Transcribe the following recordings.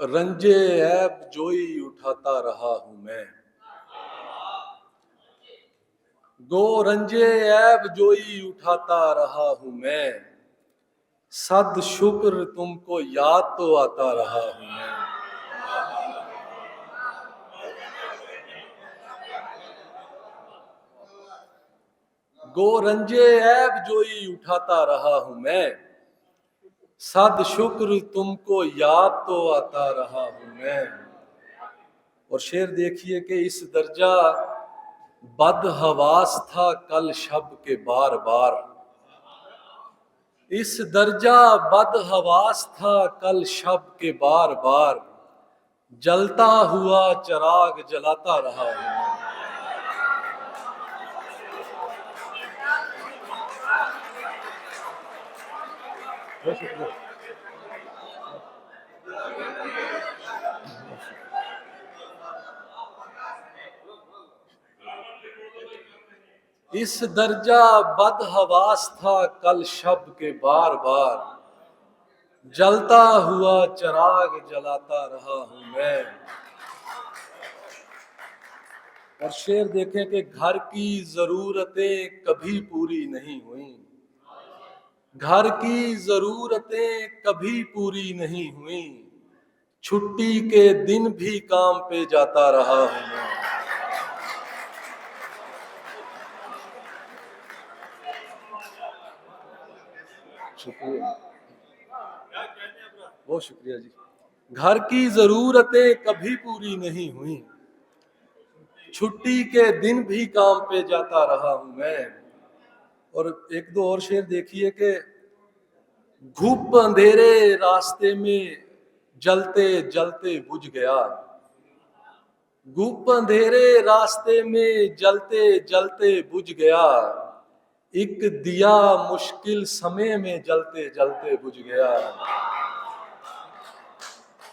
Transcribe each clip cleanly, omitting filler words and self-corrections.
रंजे ऐब जोई उठाता रहा हूं मैं। गो रंजे ऐब जोई उठाता रहा हूं मैं। सद शुक्र तुमको याद तो आता रहा हूं मैं। गो रंजे ऐब जोई उठाता रहा हूं मैं। सद शुक्र तुमको याद तो आता रहा हूं मैं। और शेर देखिए कि इस दर्जा बदहवास था कल शब के बार बार। इस दर्जा बदहवास था कल शब के बार बार। जलता हुआ चिराग जलाता रहा हूं। इस दर्जा बदहवास था कल शब के बार बार। जलता हुआ चिराग जलाता रहा हूं मैं। और शेर देखें कि घर की जरूरतें कभी पूरी नहीं हुई। घर की जरूरतें कभी पूरी नहीं हुई। छुट्टी के दिन भी काम पे जाता रहा हूं मैं। शुक्रिया, बहुत शुक्रिया जी। घर की जरूरतें कभी पूरी नहीं हुई। छुट्टी के दिन भी काम पे जाता रहा हूं मैं। और एक दो और शेर देखिए कि घुप अंधेरे रास्ते में जलते जलते बुझ गया। घुप अंधेरे रास्ते में जलते जलते बुझ गया। एक दिया मुश्किल समय में जलते जलते बुझ गया।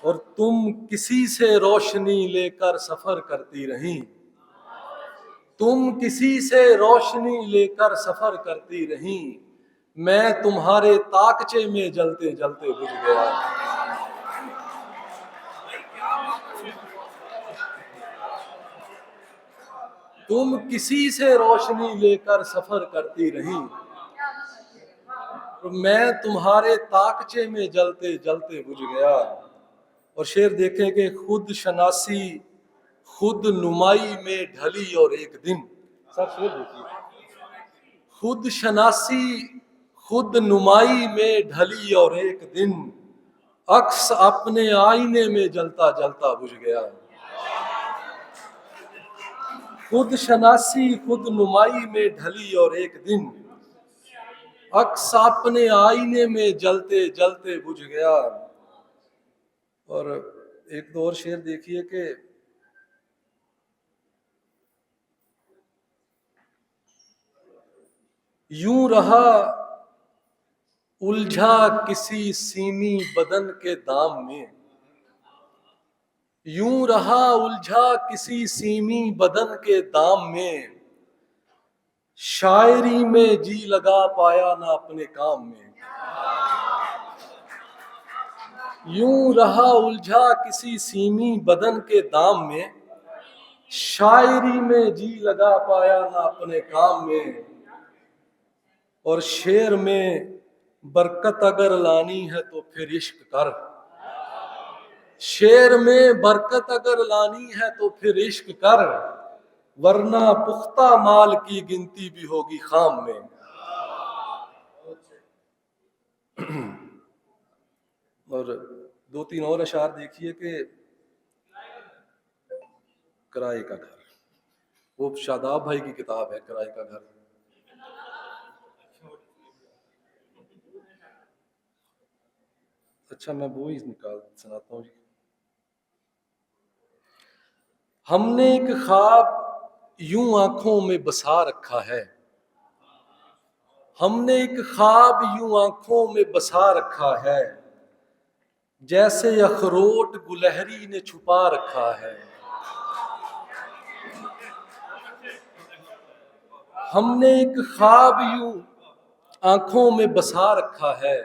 और तुम किसी से रोशनी लेकर सफर करती रही। तुम किसी से रोशनी लेकर सफर करती रही। मैं तुम्हारे ताकचे में जलते जलते बुझ गया। तुम किसी से रोशनी लेकर सफर करती रही। तो मैं तुम्हारे ताकचे में जलते जलते बुझ गया। और शेर देखें कि खुद शनासी खुद नुमाई में ढली और एक दिन। सर शेर देखिए, खुद शनासी खुद नुमाई में ढली और एक दिन अक्स अपने आईने में जलता जलता बुझ गया। खुद शनासी खुद नुमाई में ढली और एक दिन अक्स अपने आईने में जलते जलते बुझ गया। और एक दो और शेर देखिए कि यूं रहा उलझा किसी सीमी बदन के दाम में। यूं रहा उलझा किसी सीमी बदन के दाम में। शायरी में जी लगा पाया ना अपने काम में। यूं रहा उलझा किसी सीमी बदन के दाम में। शायरी में जी लगा पाया ना अपने काम में। और शेर में बरकत अगर लानी है तो फिर इश्क कर। शेर में बरकत अगर लानी है तो फिर इश्क कर। वरना पुख्ता माल की गिनती भी होगी खाम में। और दो तीन और अशार देखिए कि किराए का घर, वो शादाब भाई की किताब है किराए का घर। अच्छा मैं वो ही निकाल सुनाता हूँ जी। हमने एक ख्वाब यूं आंखों में बसा रखा है। हमने एक ख्वाब यूं आंखों में बसा रखा है। जैसे अखरोट गुलहरी ने छुपा रखा है। हमने एक ख्वाब यूं आंखों में बसा रखा है।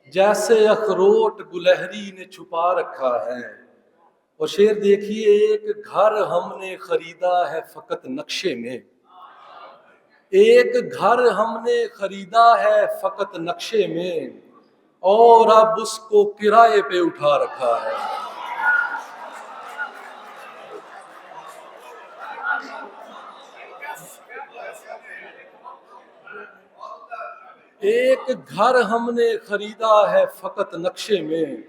जैसे अखरोट गुलहरी ने छुपा रखा है। और शेर देखिए, एक घर हमने खरीदा है फकत नक्शे में, एक घर हमने खरीदा है फकत नक्शे में, और अब उसको किराए पे उठा रखा है। एक घर हमने खरीदा है फकत नक्शे में,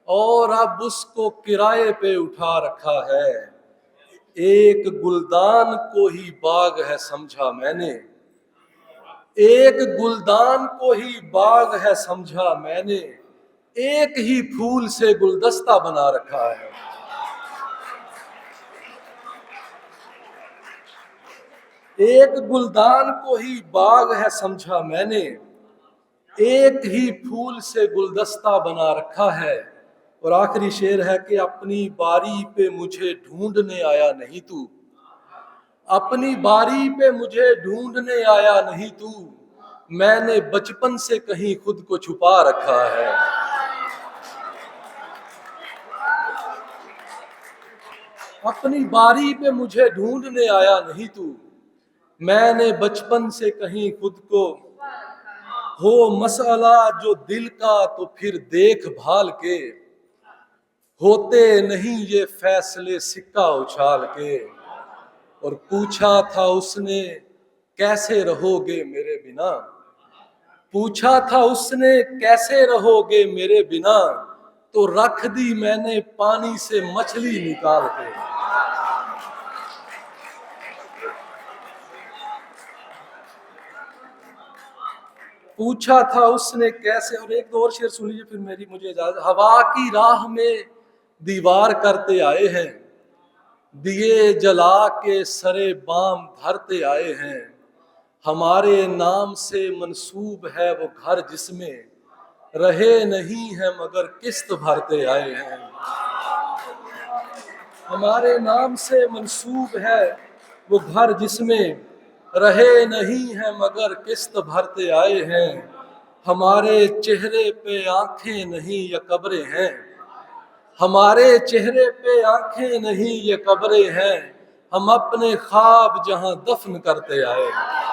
और अब उसको किराए पे उठा रखा है। एक गुलदान को ही बाग है समझा मैंने, एक गुलदान को ही बाग है समझा मैंने, एक ही फूल से गुलदस्ता बना रखा है। एक गुलदान को ही बाग है समझा मैंने, एक ही फूल से गुलदस्ता बना रखा है। और आखिरी शेर है कि अपनी बारी पे मुझे ढूंढने आया नहीं तू, अपनी बारी पे मुझे ढूंढने आया नहीं तू, मैंने बचपन से कहीं खुद को छुपा रखा है। अपनी बारी पे मुझे ढूंढने आया नहीं तू, मैंने बचपन से कहीं खुद को, हो मसला जो दिल का तो फिर देख भाल के, होते नहीं ये फैसले सिक्का उछाल के। और पूछा था उसने कैसे रहोगे मेरे बिना, पूछा था उसने कैसे रहोगे मेरे बिना, तो रख दी मैंने पानी से मछली निकाल के। पूछा था उसने कैसे। और एक दो और शेर सुन लीजिए फिर मेरी मुझे इजाजत। हवा की राह में दीवार करते आए हैं, दिए जला के सरे बाम धरते आए हैं, हमारे नाम से मंसूब है वो घर जिसमें रहे नहीं है मगर किस्त भरते आए हैं। हमारे नाम से मंसूब है वो घर जिसमें रहे नहीं है मगर किस्त भरते आए हैं, हमारे चेहरे पे आंखें नहीं ये कब्रें हैं, हमारे चेहरे पे आंखें नहीं ये कब्रें हैं, हम अपने ख्वाब जहां दफन करते आए हैं।